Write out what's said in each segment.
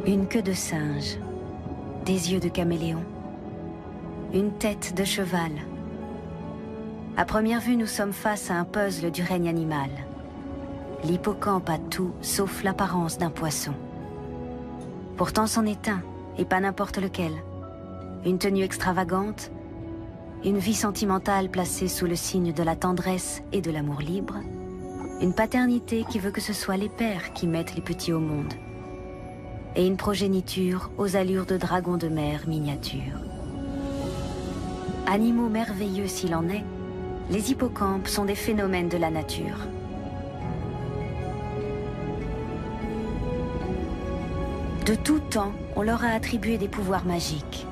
Une queue de singe, des yeux de caméléon, une tête de cheval. À première vue, nous sommes face à un puzzle du règne animal. L'hippocampe a tout sauf l'apparence d'un poisson. Pourtant c'en est un, et pas n'importe lequel. Une tenue extravagante, une vie sentimentale placée sous le signe de la tendresse et de l'amour libre, une paternité qui veut que ce soit les pères qui mettent les petits au monde, et une progéniture aux allures de dragons de mer miniatures. Animaux merveilleux s'il en est, les hippocampes sont des phénomènes de la nature. De tout temps, on leur a attribué des pouvoirs magiques.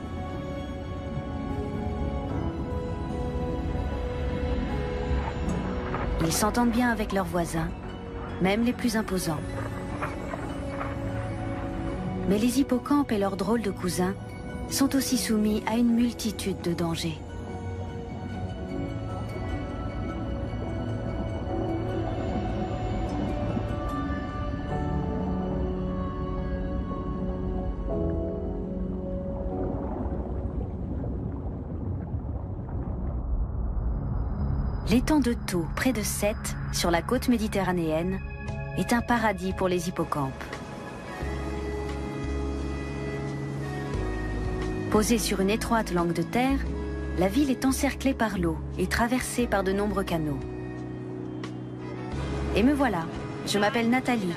Ils s'entendent bien avec leurs voisins, même les plus imposants. Mais les hippocampes et leurs drôles de cousins sont aussi soumis à une multitude de dangers. L'étang de Thau, près de Sète, sur la côte méditerranéenne, est un paradis pour les hippocampes. Posée sur une étroite langue de terre, la ville est encerclée par l'eau et traversée par de nombreux canaux. Et me voilà, je m'appelle Nathalie,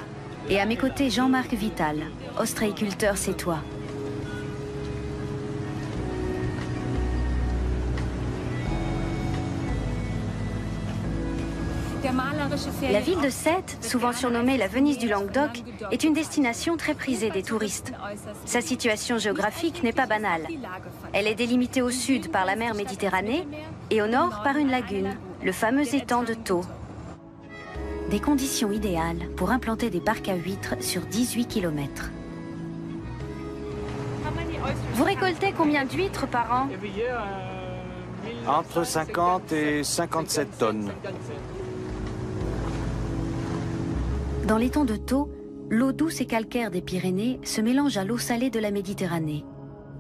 et à mes côtés Jean-Marc Vital, ostréiculteur sétois. La ville de Sète, souvent surnommée la Venise du Languedoc, est une destination très prisée des touristes. Sa situation géographique n'est pas banale. Elle est délimitée au sud par la mer Méditerranée et au nord par une lagune, le fameux étang de Thau. Des conditions idéales pour implanter des parcs à huîtres sur 18 km. Vous récoltez combien d'huîtres par an? Entre 50 et 57 tonnes. Dans l'étang de Thau, l'eau douce et calcaire des Pyrénées se mélange à l'eau salée de la Méditerranée.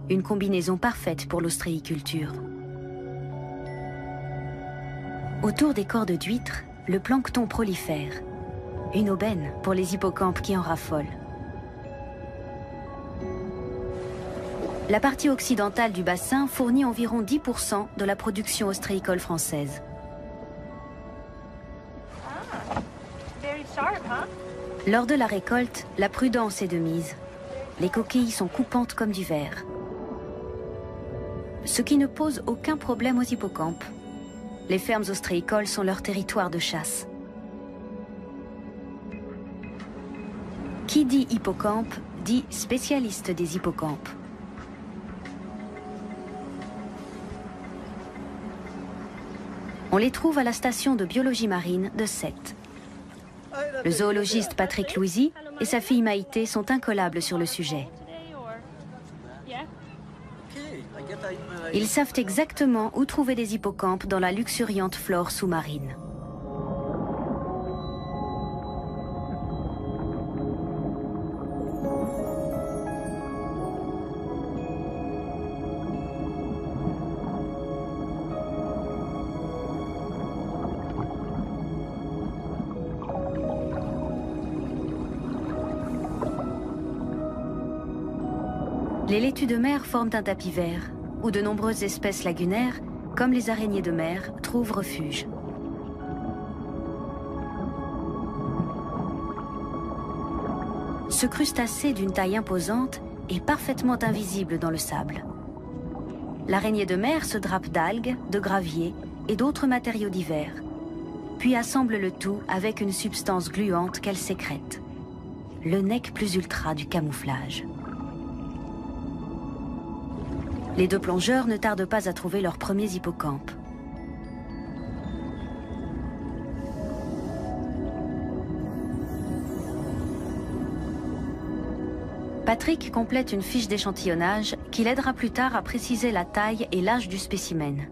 Une combinaison parfaite pour l'ostréiculture. Autour des cordes d'huîtres, le plancton prolifère. Une aubaine pour les hippocampes qui en raffolent. La partie occidentale du bassin fournit environ 10% de la production ostréicole française. Lors de la récolte, la prudence est de mise. Les coquilles sont coupantes comme du verre. Ce qui ne pose aucun problème aux hippocampes. Les fermes ostréicoles sont leur territoire de chasse. Qui dit hippocampe, dit spécialiste des hippocampes. On les trouve à la station de biologie marine de Sète. Le zoologiste Patrick Louisy et sa fille Maïté sont incollables sur le sujet. Ils savent exactement où trouver des hippocampes dans la luxuriante flore sous-marine. Les laitues de mer forment un tapis vert, où de nombreuses espèces lagunaires, comme les araignées de mer, trouvent refuge. Ce crustacé d'une taille imposante est parfaitement invisible dans le sable. L'araignée de mer se drape d'algues, de graviers et d'autres matériaux divers, puis assemble le tout avec une substance gluante qu'elle sécrète. Le nec plus ultra du camouflage. Les deux plongeurs ne tardent pas à trouver leurs premiers hippocampes. Patrick complète une fiche d'échantillonnage qui l'aidera plus tard à préciser la taille et l'âge du spécimen.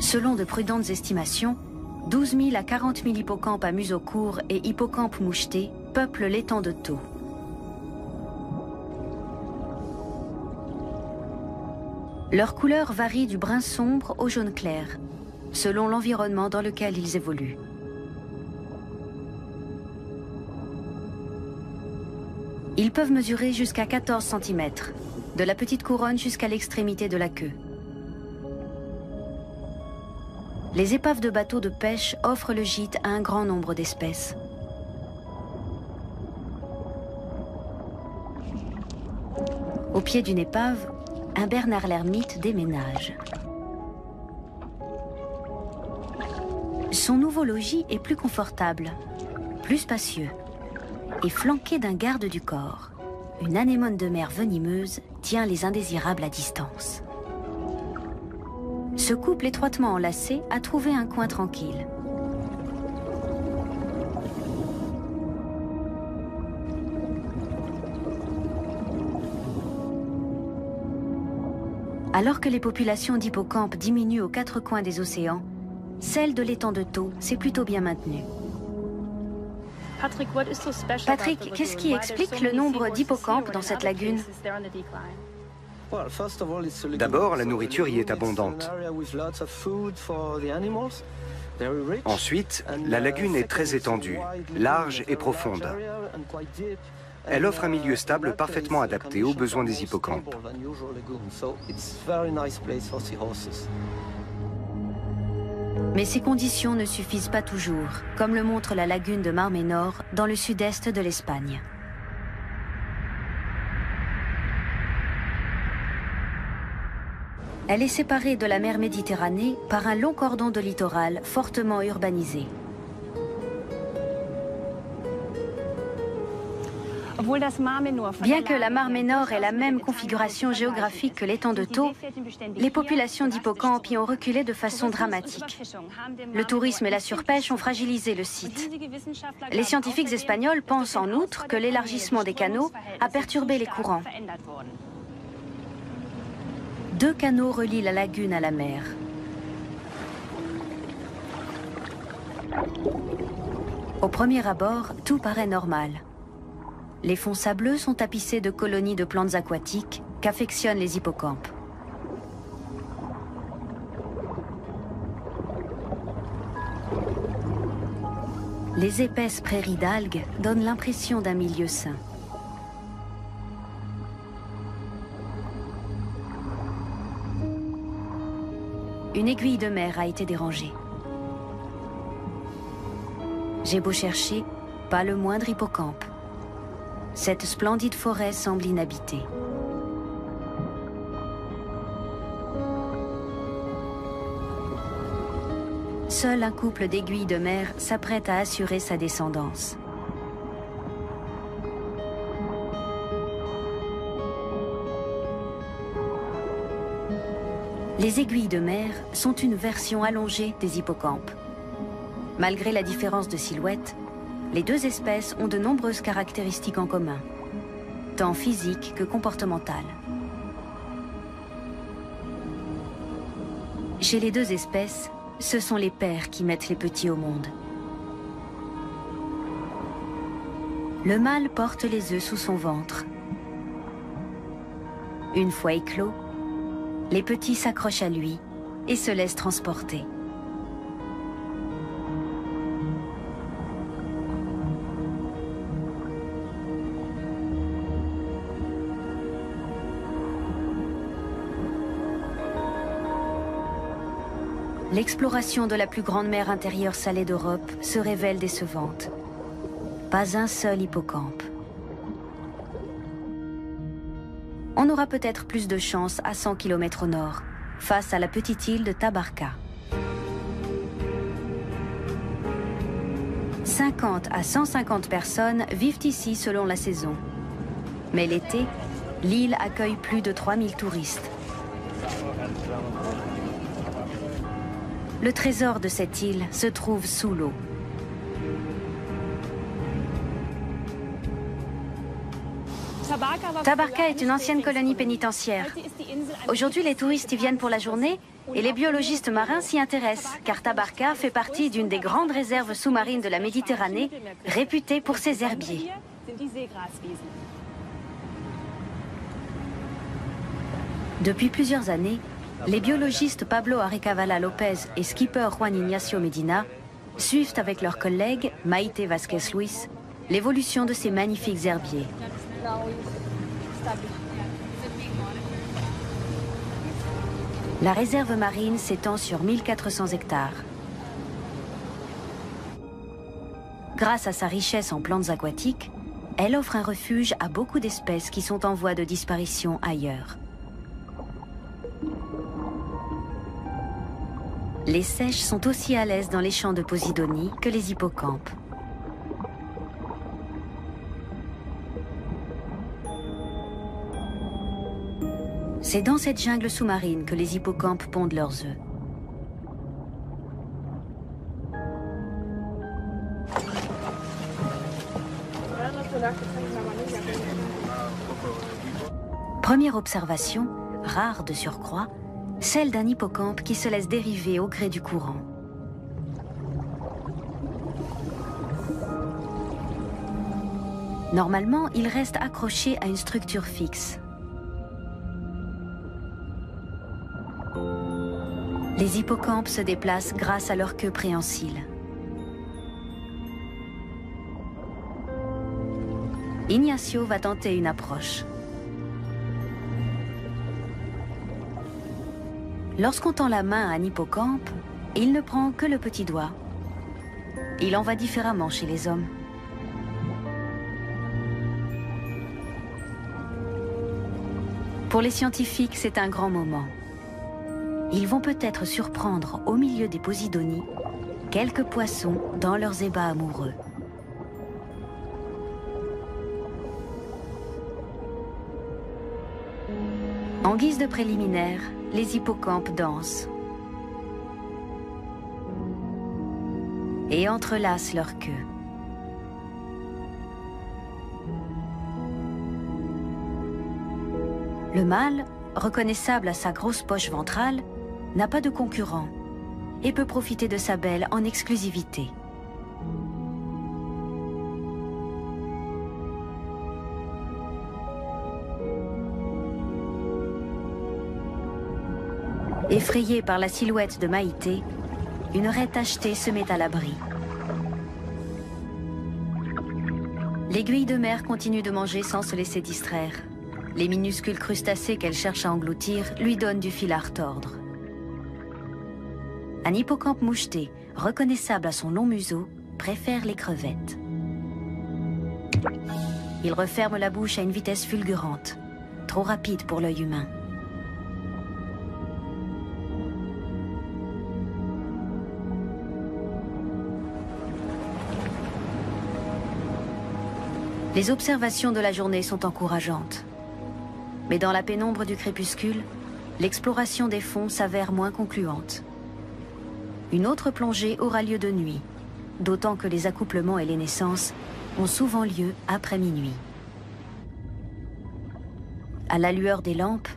Selon de prudentes estimations, 12 000 à 40 000 hippocampes à museau court et hippocampes mouchetés peuplent l'étang de Thau. Leur couleur varie du brun sombre au jaune clair, selon l'environnement dans lequel ils évoluent. Ils peuvent mesurer jusqu'à 14 cm, de la petite couronne jusqu'à l'extrémité de la queue. Les épaves de bateaux de pêche offrent le gîte à un grand nombre d'espèces. Au pied d'une épave, un bernard l'ermite déménage. Son nouveau logis est plus confortable, plus spacieux et flanqué d'un garde du corps. Une anémone de mer venimeuse tient les indésirables à distance. Ce couple étroitement enlacé a trouvé un coin tranquille. Alors que les populations d'hippocampes diminuent aux quatre coins des océans, celle de l'étang de Thau s'est plutôt bien maintenue. Patrick, qu'est-ce qui explique le nombre d'hippocampes dans cette lagune? D'abord, la nourriture y est abondante. Ensuite, la lagune est très étendue, large et profonde. Elle offre un milieu stable parfaitement adapté aux besoins des hippocampes. Mais ces conditions ne suffisent pas toujours, comme le montre la lagune de Mar Menor dans le sud-est de l'Espagne. Elle est séparée de la mer Méditerranée par un long cordon de littoral fortement urbanisé. Bien que la Mar Menor ait la même configuration géographique que l'étang de Thau, les populations d'hippocampes y ont reculé de façon dramatique. Le tourisme et la surpêche ont fragilisé le site. Les scientifiques espagnols pensent en outre que l'élargissement des canaux a perturbé les courants. 2 canaux relient la lagune à la mer. Au premier abord, tout paraît normal. Les fonds sableux sont tapissés de colonies de plantes aquatiques qu'affectionnent les hippocampes. Les épaisses prairies d'algues donnent l'impression d'un milieu sain. Une aiguille de mer a été dérangée. J'ai beau chercher, pas le moindre hippocampe. Cette splendide forêt semble inhabitée. Seul un couple d'aiguilles de mer s'apprête à assurer sa descendance. Les aiguilles de mer sont une version allongée des hippocampes. Malgré la différence de silhouette, les deux espèces ont de nombreuses caractéristiques en commun, tant physiques que comportementales. Chez les deux espèces, ce sont les pères qui mettent les petits au monde. Le mâle porte les œufs sous son ventre. Une fois éclos, les petits s'accrochent à lui et se laissent transporter. L'exploration de la plus grande mer intérieure salée d'Europe se révèle décevante. Pas un seul hippocampe. On aura peut-être plus de chance à 100 km au nord, face à la petite île de Tabarka. 50 à 150 personnes vivent ici selon la saison. Mais l'été, l'île accueille plus de 3000 touristes. Le trésor de cette île se trouve sous l'eau. Tabarka est une ancienne colonie pénitentiaire. Aujourd'hui, les touristes y viennent pour la journée et les biologistes marins s'y intéressent, car Tabarka fait partie d'une des grandes réserves sous-marines de la Méditerranée, réputée pour ses herbiers. Depuis plusieurs années, les biologistes Pablo Arecavala Lopez et skipper Juan Ignacio Medina suivent avec leurs collègues Maite Vasquez-Luis l'évolution de ces magnifiques herbiers. La réserve marine s'étend sur 1400 hectares. Grâce à sa richesse en plantes aquatiques, elle offre un refuge à beaucoup d'espèces qui sont en voie de disparition ailleurs. Les seiches sont aussi à l'aise dans les champs de Posidonie que les hippocampes. C'est dans cette jungle sous-marine que les hippocampes pondent leurs œufs. Première observation, rare de surcroît, celle d'un hippocampe qui se laisse dériver au gré du courant. Normalement, il reste accroché à une structure fixe. Les hippocampes se déplacent grâce à leur queue préhensile. Ignacio va tenter une approche. Lorsqu'on tend la main à un hippocampe, il ne prend que le petit doigt. Il en va différemment chez les hommes. Pour les scientifiques, c'est un grand moment. Ils vont peut-être surprendre au milieu des Posidonies quelques poissons dans leurs ébats amoureux. En guise de préliminaire, les hippocampes dansent et entrelacent leur queue. Le mâle, reconnaissable à sa grosse poche ventrale, n'a pas de concurrent et peut profiter de sa belle en exclusivité. Effrayée par la silhouette de Maïté, une raie tachetée se met à l'abri. L'aiguille de mer continue de manger sans se laisser distraire. Les minuscules crustacés qu'elle cherche à engloutir lui donnent du fil à retordre. Un hippocampe moucheté, reconnaissable à son long museau, préfère les crevettes. Il referme la bouche à une vitesse fulgurante, trop rapide pour l'œil humain. Les observations de la journée sont encourageantes. Mais dans la pénombre du crépuscule, l'exploration des fonds s'avère moins concluante. Une autre plongée aura lieu de nuit, d'autant que les accouplements et les naissances ont souvent lieu après minuit. À la lueur des lampes,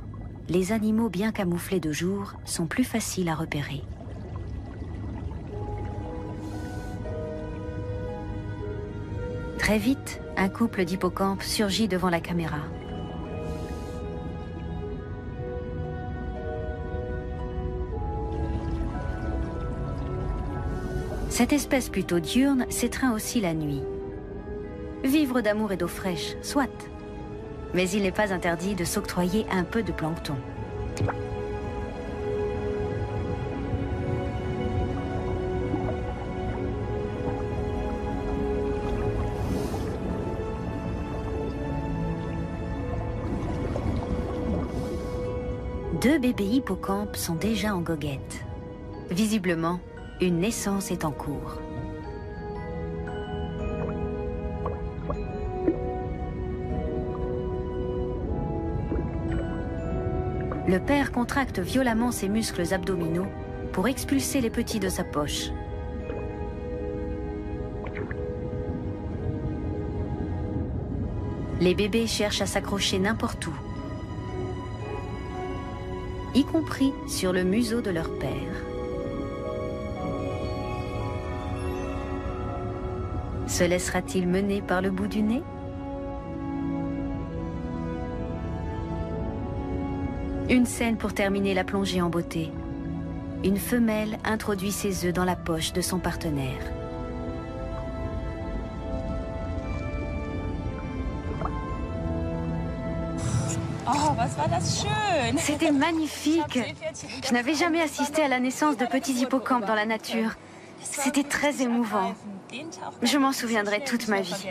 les animaux bien camouflés de jour sont plus faciles à repérer. Très vite, un couple d'hippocampes surgit devant la caméra. Cette espèce plutôt diurne s'étreint aussi la nuit. Vivre d'amour et d'eau fraîche, soit. Mais il n'est pas interdit de s'octroyer un peu de plancton. Deux bébés hippocampes sont déjà en goguette. Visiblement, une naissance est en cours. Le père contracte violemment ses muscles abdominaux pour expulser les petits de sa poche. Les bébés cherchent à s'accrocher n'importe où, y compris sur le museau de leur père. Se laissera-t-il mener par le bout du nez? Une scène pour terminer la plongée en beauté. Une femelle introduit ses œufs dans la poche de son partenaire. Oh, was war das schön! C'était magnifique. Je n'avais jamais assisté à la naissance de petits hippocampes dans la nature. C'était très émouvant. Je m'en souviendrai toute ma vie.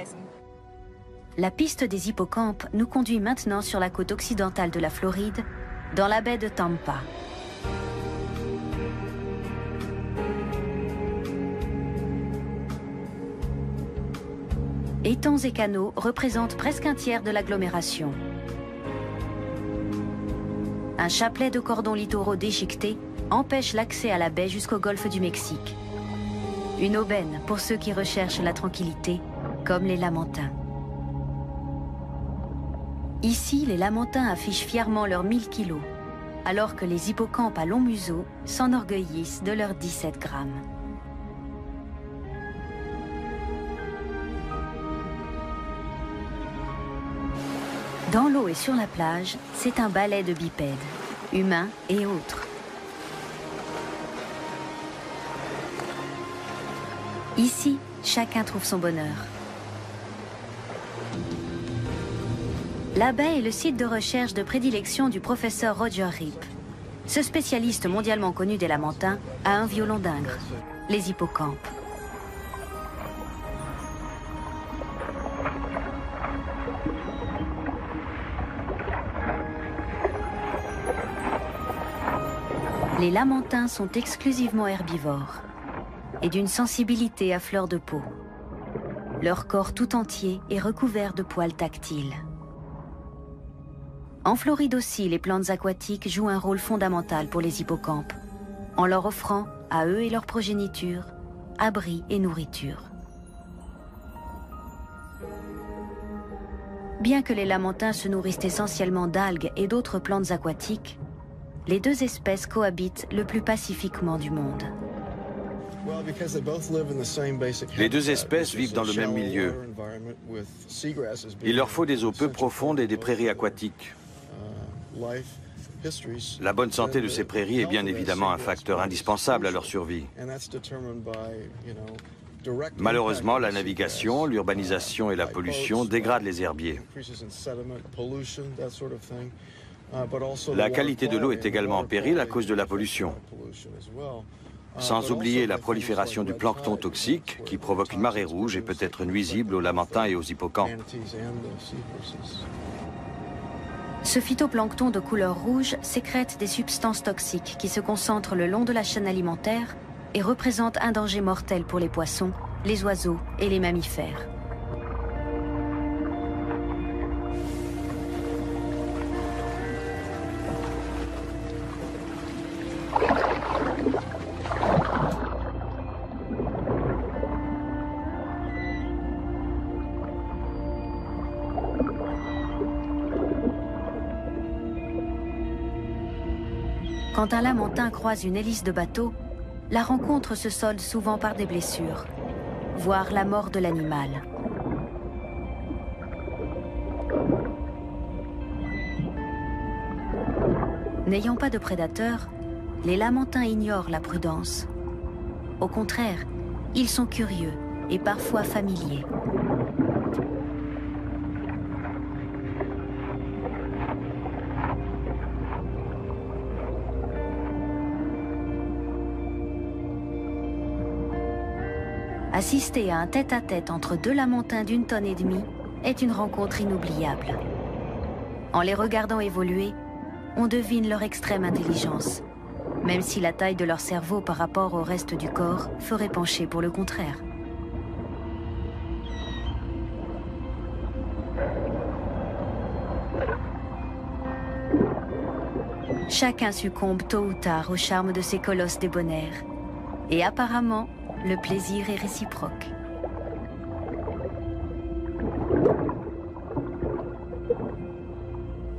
La piste des hippocampes nous conduit maintenant sur la côte occidentale de la Floride, dans la baie de Tampa. Étangs et canaux représentent presque un tiers de l'agglomération. Un chapelet de cordons littoraux déchiquetés empêche l'accès à la baie jusqu'au golfe du Mexique. Une aubaine pour ceux qui recherchent la tranquillité, comme les lamantins. Ici, les lamantins affichent fièrement leurs 1000 kilos, alors que les hippocampes à long museau s'enorgueillissent de leurs 17 grammes. Dans l'eau et sur la plage, c'est un ballet de bipèdes, humains et autres. Ici, chacun trouve son bonheur. La baie est le site de recherche de prédilection du professeur Roger Rip. Ce spécialiste mondialement connu des lamantins a un violon d'Ingres, les hippocampes. Les lamantins sont exclusivement herbivores et d'une sensibilité à fleur de peau. Leur corps tout entier est recouvert de poils tactiles. En Floride aussi, les plantes aquatiques jouent un rôle fondamental pour les hippocampes, en leur offrant, à eux et leur progéniture, abri et nourriture. Bien que les lamantins se nourrissent essentiellement d'algues et d'autres plantes aquatiques, les deux espèces cohabitent le plus pacifiquement du monde. Les deux espèces vivent dans le même milieu. Il leur faut des eaux peu profondes et des prairies aquatiques. La bonne santé de ces prairies est bien évidemment un facteur indispensable à leur survie. Malheureusement, la navigation, l'urbanisation et la pollution dégradent les herbiers. La qualité de l'eau est également en péril à cause de la pollution. Sans oublier la prolifération du plancton toxique qui provoque une marée rouge et peut être nuisible aux lamantins et aux hippocampes. Ce phytoplancton de couleur rouge sécrète des substances toxiques qui se concentrent le long de la chaîne alimentaire et représentent un danger mortel pour les poissons, les oiseaux et les mammifères. Quand un lamantin croise une hélice de bateau, la rencontre se solde souvent par des blessures, voire la mort de l'animal. N'ayant pas de prédateurs, les lamantins ignorent la prudence. Au contraire, ils sont curieux et parfois familiers. Assister à un tête-à-tête entre deux lamantins d'une tonne et demie est une rencontre inoubliable. En les regardant évoluer, on devine leur extrême intelligence, même si la taille de leur cerveau par rapport au reste du corps ferait pencher pour le contraire. Chacun succombe tôt ou tard au charme de ces colosses débonnaires. Et apparemment, le plaisir est réciproque.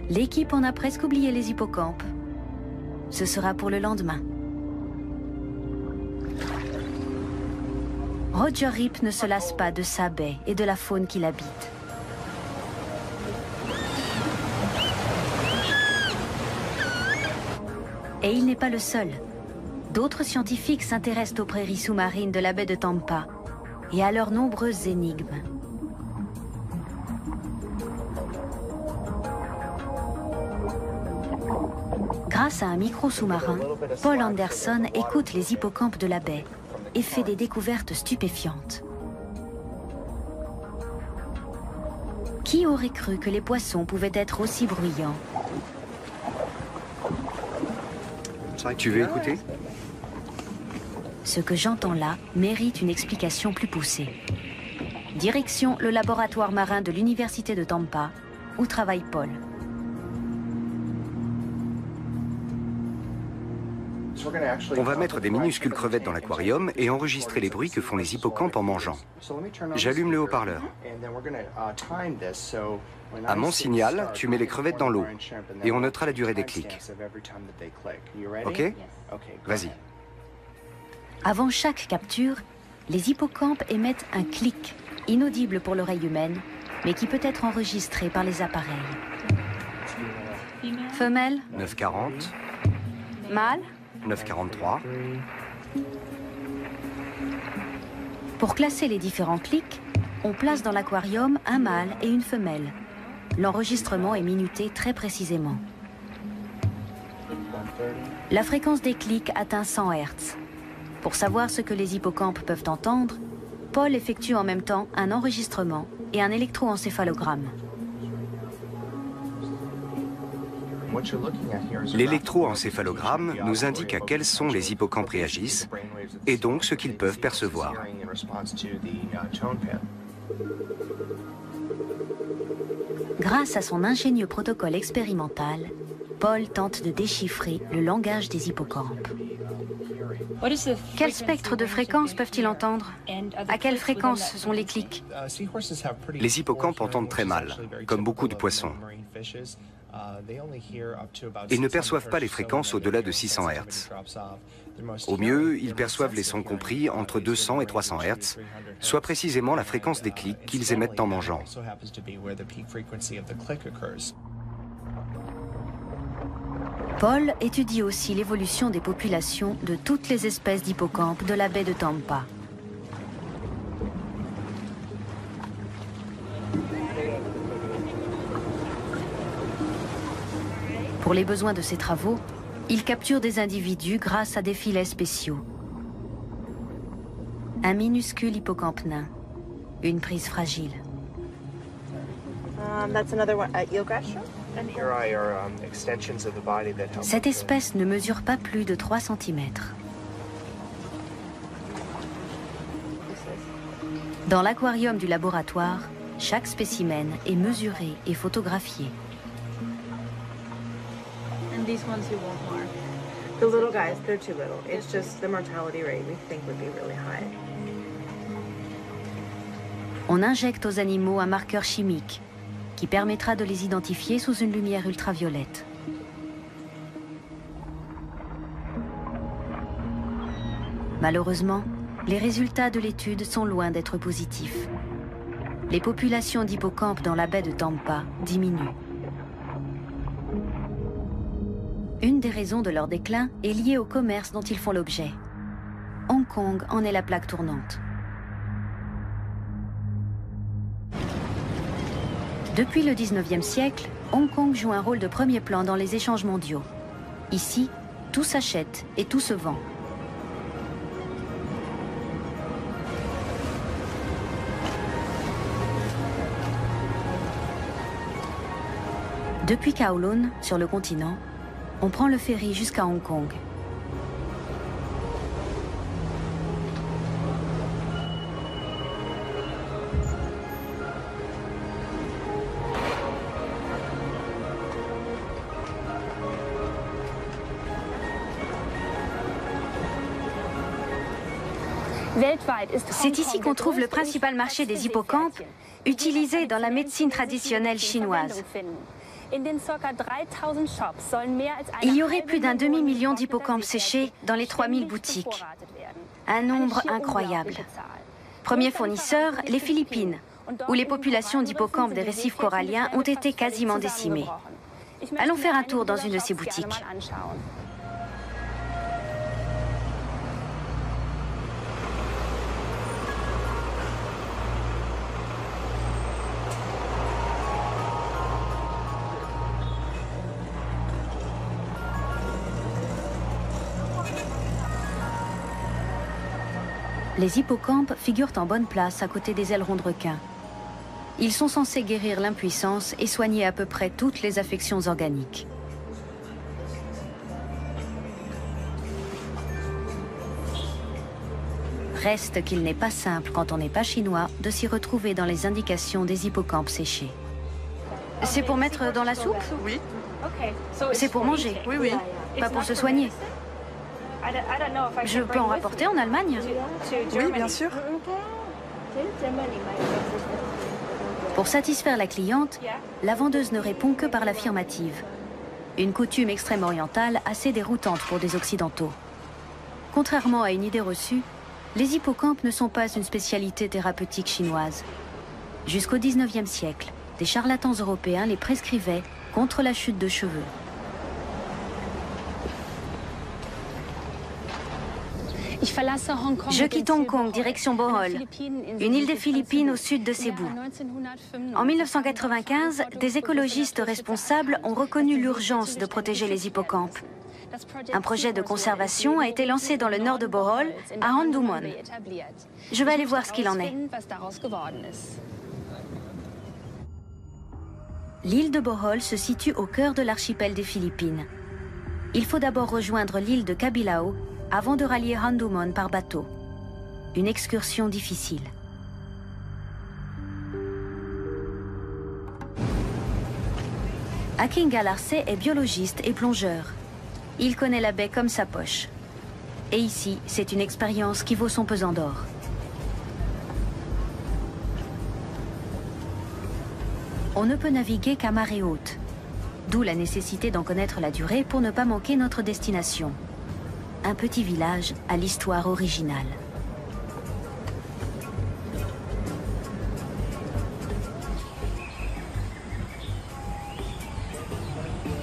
L'équipe en a presque oublié les hippocampes. Ce sera pour le lendemain. Roger Rip ne se lasse pas de sa baie et de la faune qui l'habite. Et il n'est pas le seul. D'autres scientifiques s'intéressent aux prairies sous-marines de la baie de Tampa et à leurs nombreuses énigmes. Grâce à un micro sous-marin, Paul Anderson écoute les hippocampes de la baie et fait des découvertes stupéfiantes. Qui aurait cru que les poissons pouvaient être aussi bruyants? Tu veux écouter? Ce que j'entends là mérite une explication plus poussée. Direction le laboratoire marin de l'Université de Tampa, où travaille Paul. On va mettre des minuscules crevettes dans l'aquarium et enregistrer les bruits que font les hippocampes en mangeant. J'allume le haut-parleur. À mon signal, tu mets les crevettes dans l'eau et on notera la durée des clics. Ok? Vas-y. Avant chaque capture, les hippocampes émettent un clic, inaudible pour l'oreille humaine, mais qui peut être enregistré par les appareils. Femelle. 9,40. Mâle. 9,43. Pour classer les différents clics, on place dans l'aquarium un mâle et une femelle. L'enregistrement est minuté très précisément. La fréquence des clics atteint 100 Hz. Pour savoir ce que les hippocampes peuvent entendre, Paul effectue en même temps un enregistrement et un électroencéphalogramme. L'électroencéphalogramme nous indique à quels sons les hippocampes réagissent et donc ce qu'ils peuvent percevoir. Grâce à son ingénieux protocole expérimental, Paul tente de déchiffrer le langage des hippocampes. Quel spectre de fréquences peuvent-ils entendre? À quelle fréquence sont les clics? Les hippocampes entendent très mal, comme beaucoup de poissons. Ils ne perçoivent pas les fréquences au-delà de 600 Hz. Au mieux, ils perçoivent les sons compris entre 200 et 300 Hz, soit précisément la fréquence des clics qu'ils émettent en mangeant. Paul étudie aussi l'évolution des populations de toutes les espèces d'hippocampes de la baie de Tampa. Pour les besoins de ses travaux, il capture des individus grâce à des filets spéciaux. Un minuscule hippocampe nain, une prise fragile. Cette espèce ne mesure pas plus de 3 cm. Dans l'aquarium du laboratoire, chaque spécimen est mesuré et photographié. These ones you want more. The little guys, they're too little. It's just the mortality rate we think would be really high. On injecte aux animaux un marqueur chimique qui permettra de les identifier sous une lumière ultraviolette. Malheureusement, les résultats de l'étude sont loin d'être positifs. Les populations d'hippocampes dans la baie de Tampa diminuent. Une des raisons de leur déclin est liée au commerce dont ils font l'objet. Hong Kong en est la plaque tournante. Depuis le 19e siècle, Hong Kong joue un rôle de premier plan dans les échanges mondiaux. Ici, tout s'achète et tout se vend. Depuis Kowloon, sur le continent, on prend le ferry jusqu'à Hong Kong. C'est ici qu'on trouve le principal marché des hippocampes, utilisé dans la médecine traditionnelle chinoise. Il y aurait plus d'un demi-million d'hippocampes séchés dans les 3000 boutiques. Un nombre incroyable. Premier fournisseur, les Philippines, où les populations d'hippocampes des récifs coralliens ont été quasiment décimées. Allons faire un tour dans une de ces boutiques. Les hippocampes figurent en bonne place à côté des ailerons de requin. Ils sont censés guérir l'impuissance et soigner à peu près toutes les affections organiques. Reste qu'il n'est pas simple, quand on n'est pas chinois, de s'y retrouver dans les indications des hippocampes séchés. C'est pour mettre dans la soupe? Oui. C'est pour manger? Oui, oui. Pas pour se soigner? Je peux en rapporter en Allemagne? Oui, bien sûr. Pour satisfaire la cliente, la vendeuse ne répond que par l'affirmative. Une coutume extrême-orientale assez déroutante pour des Occidentaux. Contrairement à une idée reçue, les hippocampes ne sont pas une spécialité thérapeutique chinoise. Jusqu'au XIXe siècle, des charlatans européens les prescrivaient contre la chute de cheveux. Je quitte Hong Kong, direction Bohol, une île des Philippines au sud de Cebu. En 1995, des écologistes responsables ont reconnu l'urgence de protéger les hippocampes. Un projet de conservation a été lancé dans le nord de Bohol, à Handumon. Je vais aller voir ce qu'il en est. L'île de Bohol se situe au cœur de l'archipel des Philippines. Il faut d'abord rejoindre l'île de Kabilao avant de rallier Handumon par bateau. Une excursion difficile. Aking Galarse est biologiste et plongeur. Il connaît la baie comme sa poche. Et ici, c'est une expérience qui vaut son pesant d'or. On ne peut naviguer qu'à marée haute, d'où la nécessité d'en connaître la durée pour ne pas manquer notre destination. Un petit village à l'histoire originale.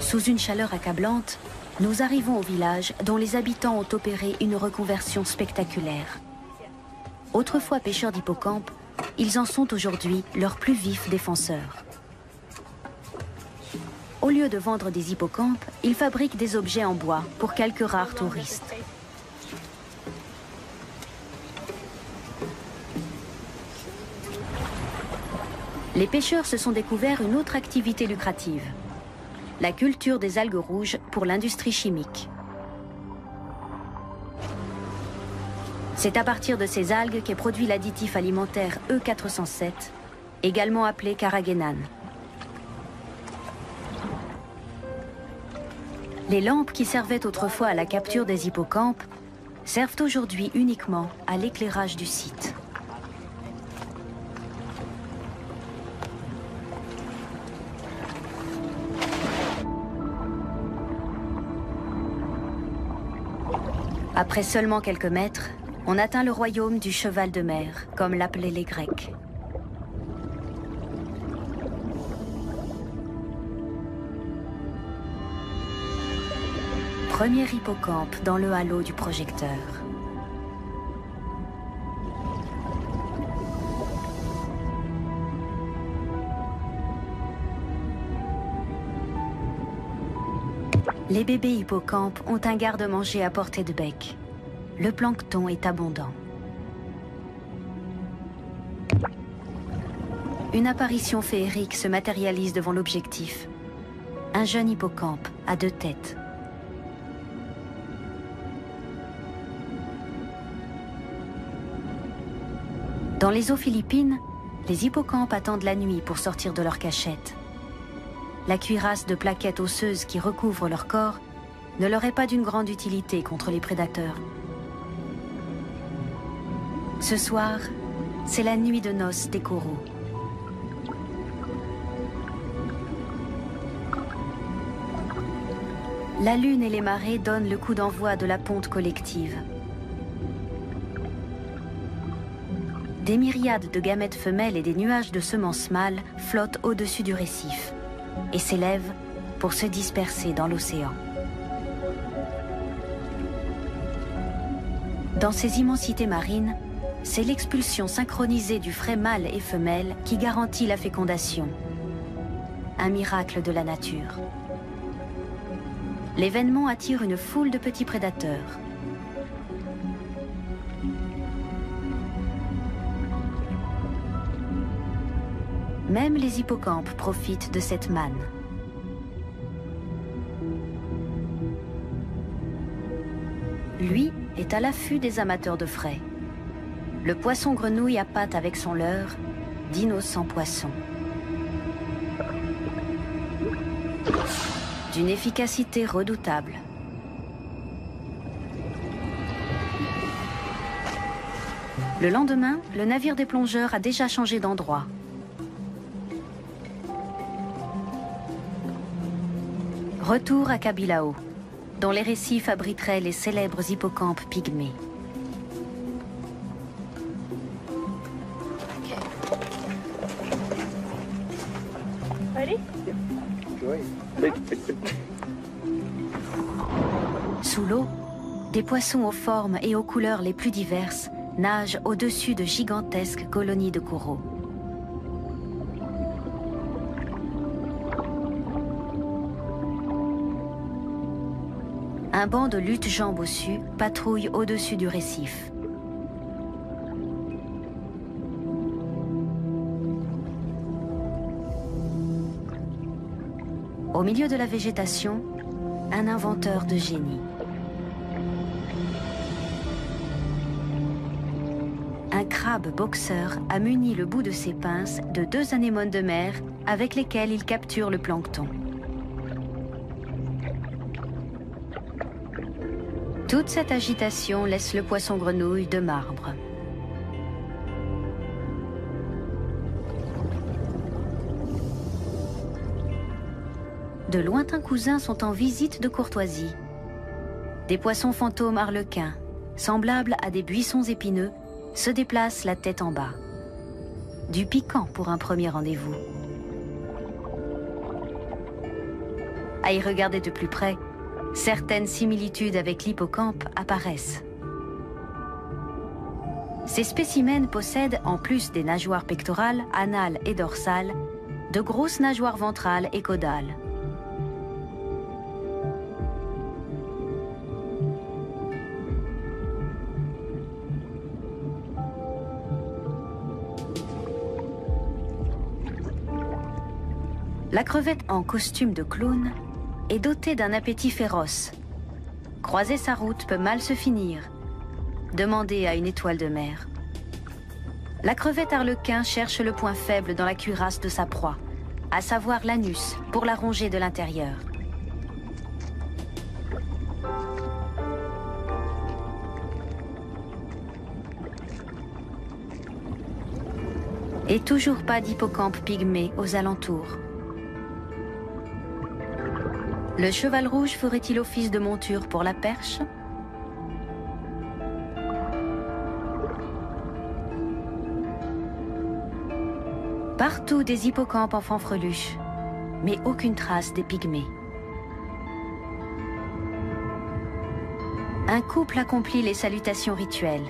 Sous une chaleur accablante, nous arrivons au village dont les habitants ont opéré une reconversion spectaculaire. Autrefois pêcheurs d'hippocampes, ils en sont aujourd'hui leurs plus vifs défenseurs. Au lieu de vendre des hippocampes, ils fabriquent des objets en bois pour quelques rares touristes. Les pêcheurs se sont découverts une autre activité lucrative, la culture des algues rouges pour l'industrie chimique. C'est à partir de ces algues qu'est produit l'additif alimentaire E407, également appelé carragénane. Les lampes qui servaient autrefois à la capture des hippocampes servent aujourd'hui uniquement à l'éclairage du site. Après seulement quelques mètres, on atteint le royaume du cheval de mer, comme l'appelaient les Grecs. Premier hippocampe dans le halo du projecteur. Les bébés hippocampes ont un garde-manger à portée de bec. Le plancton est abondant. Une apparition féerique se matérialise devant l'objectif. Un jeune hippocampe à 2 têtes. Dans les eaux philippines, les hippocampes attendent la nuit pour sortir de leur cachette. La cuirasse de plaquettes osseuses qui recouvre leur corps ne leur est pas d'une grande utilité contre les prédateurs. Ce soir, c'est la nuit de noces des coraux. La lune et les marées donnent le coup d'envoi de la ponte collective. Des myriades de gamètes femelles et des nuages de semences mâles flottent au-dessus du récif et s'élèvent pour se disperser dans l'océan. Dans ces immensités marines, c'est l'expulsion synchronisée du frai mâle et femelle qui garantit la fécondation. Un miracle de la nature. L'événement attire une foule de petits prédateurs. Même les hippocampes profitent de cette manne. Lui est à l'affût des amateurs de frais. Le poisson grenouille appâte avec son leurre d'innocents poissons. D'une efficacité redoutable. Le lendemain, le navire des plongeurs a déjà changé d'endroit. Retour à Kabilao, dont les récifs abriteraient les célèbres hippocampes pygmées. Sous l'eau, des poissons aux formes et aux couleurs les plus diverses nagent au-dessus de gigantesques colonies de coraux. Un banc de lutte-jambes bossus patrouille au-dessus du récif. Au milieu de la végétation, un inventeur de génie. Un crabe boxeur a muni le bout de ses pinces de 2 anémones de mer avec lesquelles il capture le plancton. Toute cette agitation laisse le poisson grenouille de marbre. De lointains cousins sont en visite de courtoisie. Des poissons fantômes arlequins, semblables à des buissons épineux, se déplacent la tête en bas. Du piquant pour un premier rendez-vous. À y regarder de plus près, certaines similitudes avec l'hippocampe apparaissent. Ces spécimens possèdent, en plus des nageoires pectorales, anales et dorsales, de grosses nageoires ventrales et caudales. La crevette en costume de clown est dotée d'un appétit féroce. Croiser sa route peut mal se finir. Demandez à une étoile de mer. La crevette arlequin cherche le point faible dans la cuirasse de sa proie, à savoir l'anus, pour la ronger de l'intérieur. Et toujours pas d'hippocampe pygmée aux alentours. Le cheval rouge ferait-il office de monture pour la perche? Partout des hippocampes en fanfreluche, mais aucune trace des pygmées. Un couple accomplit les salutations rituelles.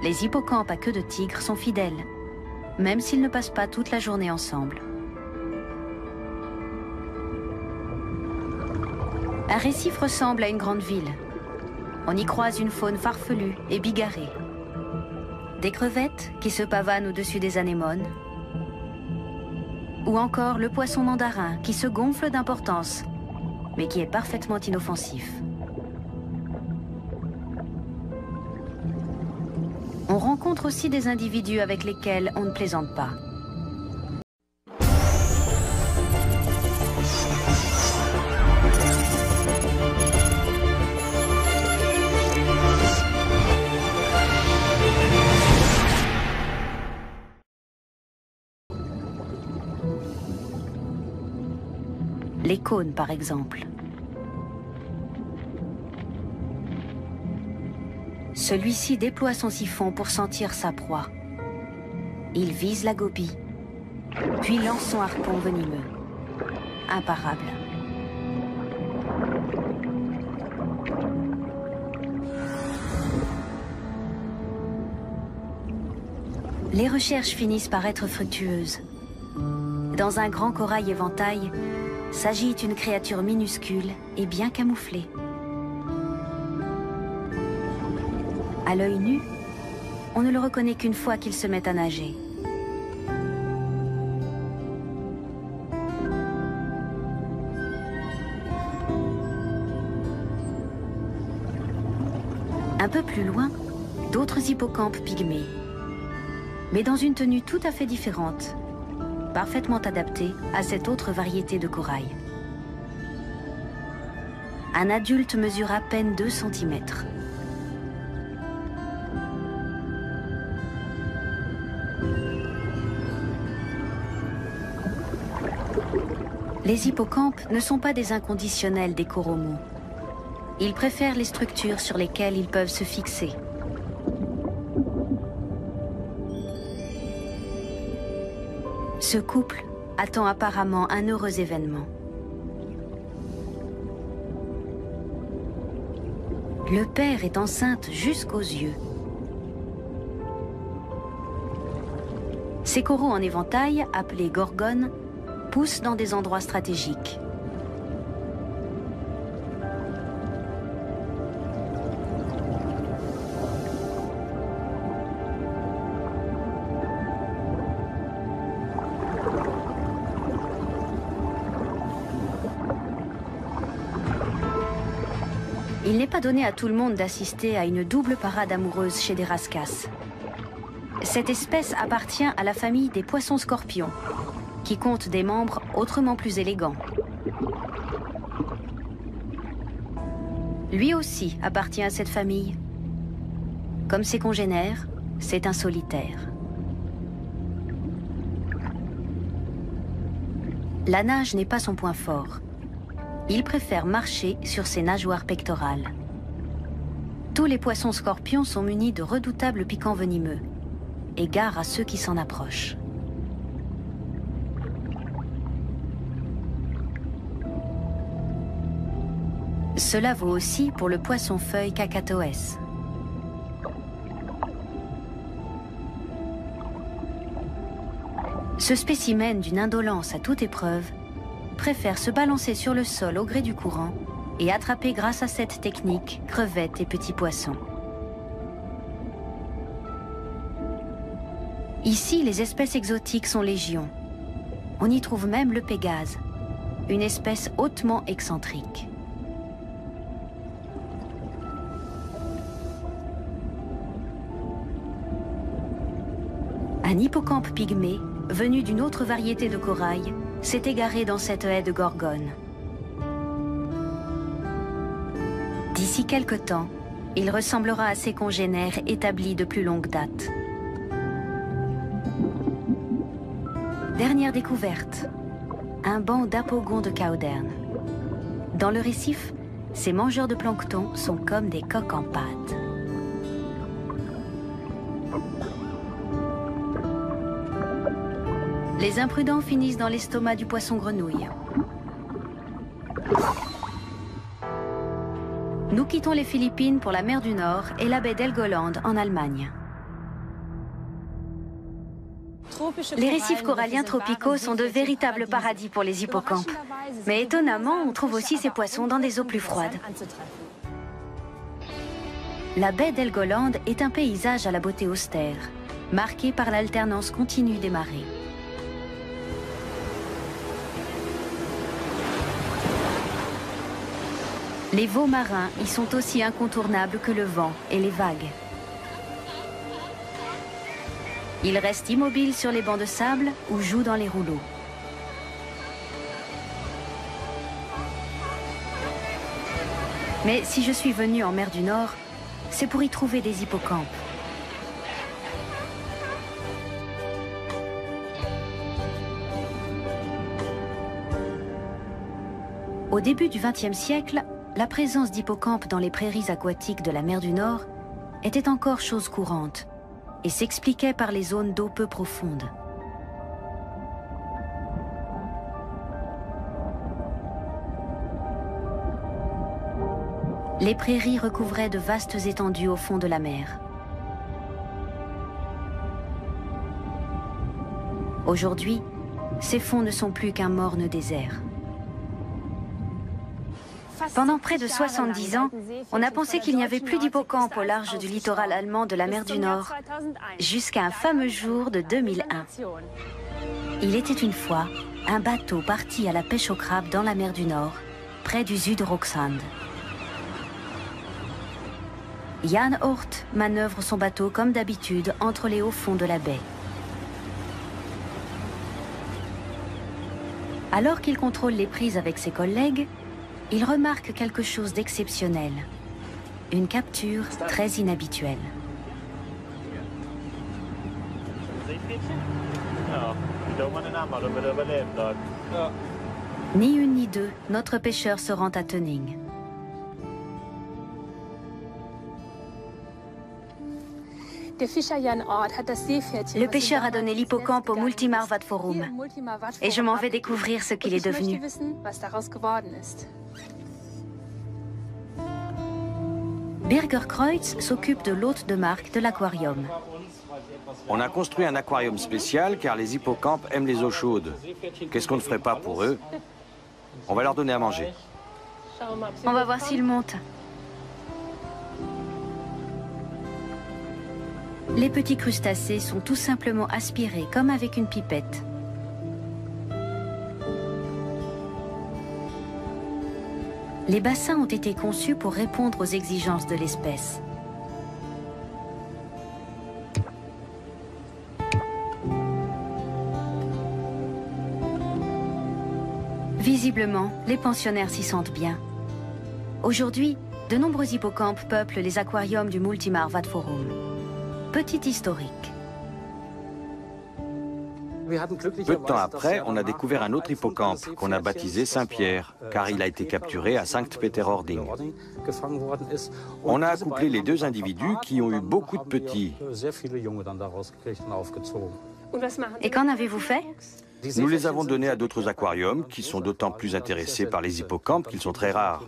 Les hippocampes à queue de tigre sont fidèles, même s'ils ne passent pas toute la journée ensemble. Un récif ressemble à une grande ville. On y croise une faune farfelue et bigarrée. Des crevettes qui se pavanent au-dessus des anémones. Ou encore le poisson mandarin qui se gonfle d'importance, mais qui est parfaitement inoffensif. On rencontre aussi des individus avec lesquels on ne plaisante pas. Les cônes, par exemple. Celui-ci déploie son siphon pour sentir sa proie. Il vise la gobie, puis lance son harpon venimeux. Imparable. Les recherches finissent par être fructueuses. Dans un grand corail éventail, s'agite une créature minuscule et bien camouflée. À l'œil nu, on ne le reconnaît qu'une fois qu'il se met à nager. Un peu plus loin, d'autres hippocampes pygmées, mais dans une tenue tout à fait différente, parfaitement adaptée à cette autre variété de corail. Un adulte mesure à peine 2 cm. Les hippocampes ne sont pas des inconditionnels des coraux mous. Ils préfèrent les structures sur lesquelles ils peuvent se fixer. Ce couple attend apparemment un heureux événement. Le père est enceinte jusqu'aux yeux. Ces coraux en éventail, appelés gorgones, poussent dans des endroits stratégiques. Il n'est pas donné à tout le monde d'assister à une double parade amoureuse chez des rascasses. Cette espèce appartient à la famille des poissons-scorpions, qui compte des membres autrement plus élégants. Lui aussi appartient à cette famille. Comme ses congénères, c'est un solitaire. La nage n'est pas son point fort. Il préfère marcher sur ses nageoires pectorales. Tous les poissons-scorpions sont munis de redoutables piquants venimeux, et gare à ceux qui s'en approchent. Cela vaut aussi pour le poisson-feuille Cacatoès. Ce spécimen d'une indolence à toute épreuve préfère se balancer sur le sol au gré du courant et attraper grâce à cette technique crevettes et petits poissons. Ici, les espèces exotiques sont légion. On y trouve même le pégase, une espèce hautement excentrique. Un hippocampe pygmée, venu d'une autre variété de corail, s'est égaré dans cette haie de gorgone. D'ici quelque temps, il ressemblera à ses congénères établis de plus longue date. Dernière découverte, un banc d'apogons de Cauderne. Dans le récif, ces mangeurs de plancton sont comme des coqs en pâte. Les imprudents finissent dans l'estomac du poisson-grenouille. Nous quittons les Philippines pour la mer du Nord et la baie d'Helgoland en Allemagne. Les récifs coralliens tropicaux sont de véritables paradis pour les hippocampes. Mais étonnamment, on trouve aussi ces poissons dans des eaux plus froides. La baie d'Helgoland est un paysage à la beauté austère, marqué par l'alternance continue des marées. Les veaux marins y sont aussi incontournables que le vent et les vagues. Ils restent immobiles sur les bancs de sable ou jouent dans les rouleaux. Mais si je suis venue en mer du Nord, c'est pour y trouver des hippocampes. Au début du XXe siècle, la présence d'hippocampes dans les prairies aquatiques de la mer du Nord était encore chose courante et s'expliquait par les zones d'eau peu profondes. Les prairies recouvraient de vastes étendues au fond de la mer. Aujourd'hui, ces fonds ne sont plus qu'un morne désert. Pendant près de 70 ans, on a pensé qu'il n'y avait plus d'hippocampes au large du littoral allemand de la mer du Nord, jusqu'à un fameux jour de 2001. Il était une fois un bateau parti à la pêche au crabe dans la mer du Nord, près du Südroxand. Jan Hort manœuvre son bateau comme d'habitude entre les hauts fonds de la baie. Alors qu'il contrôle les prises avec ses collègues, il remarque quelque chose d'exceptionnel. Une capture très inhabituelle. Ni une ni deux, notre pêcheur se rend à Tönning. Le pêcheur a donné l'hippocampe au Multimar Vadforum et je m'en vais découvrir ce qu'il est devenu. Birger Kreutz s'occupe de l'hôte de marque de l'aquarium. On a construit un aquarium spécial car les hippocampes aiment les eaux chaudes. Qu'est-ce qu'on ne ferait pas pour eux? On va leur donner à manger. On va voir s'ils montent. Les petits crustacés sont tout simplement aspirés comme avec une pipette. Les bassins ont été conçus pour répondre aux exigences de l'espèce. Visiblement, les pensionnaires s'y sentent bien. Aujourd'hui, de nombreux hippocampes peuplent les aquariums du Multimar Vadforum. Petit historique. Peu de temps après, on a découvert un autre hippocampe qu'on a baptisé Saint-Pierre, car il a été capturé à Sankt-Peter-Ording. On a accouplé les deux individus qui ont eu beaucoup de petits. Et qu'en avez-vous fait? Nous les avons donnés à d'autres aquariums qui sont d'autant plus intéressés par les hippocampes qu'ils sont très rares.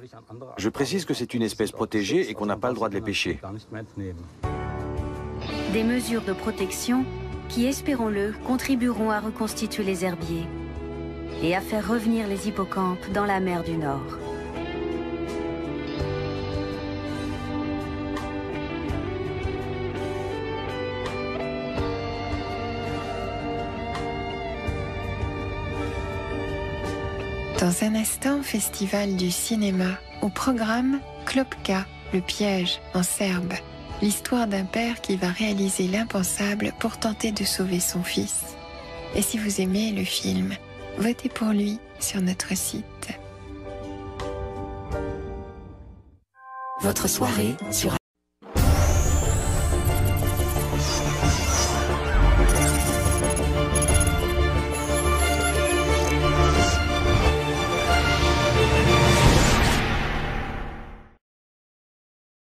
Je précise que c'est une espèce protégée et qu'on n'a pas le droit de les pêcher. Des mesures de protection qui, espérons-le, contribueront à reconstituer les herbiers et à faire revenir les hippocampes dans la mer du Nord. Dans un instant, festival du cinéma. Au programme, Klopka, le piège, en serbe. L'histoire d'un père qui va réaliser l'impensable pour tenter de sauver son fils. Et si vous aimez le film, votez pour lui sur notre site. Votre soirée sur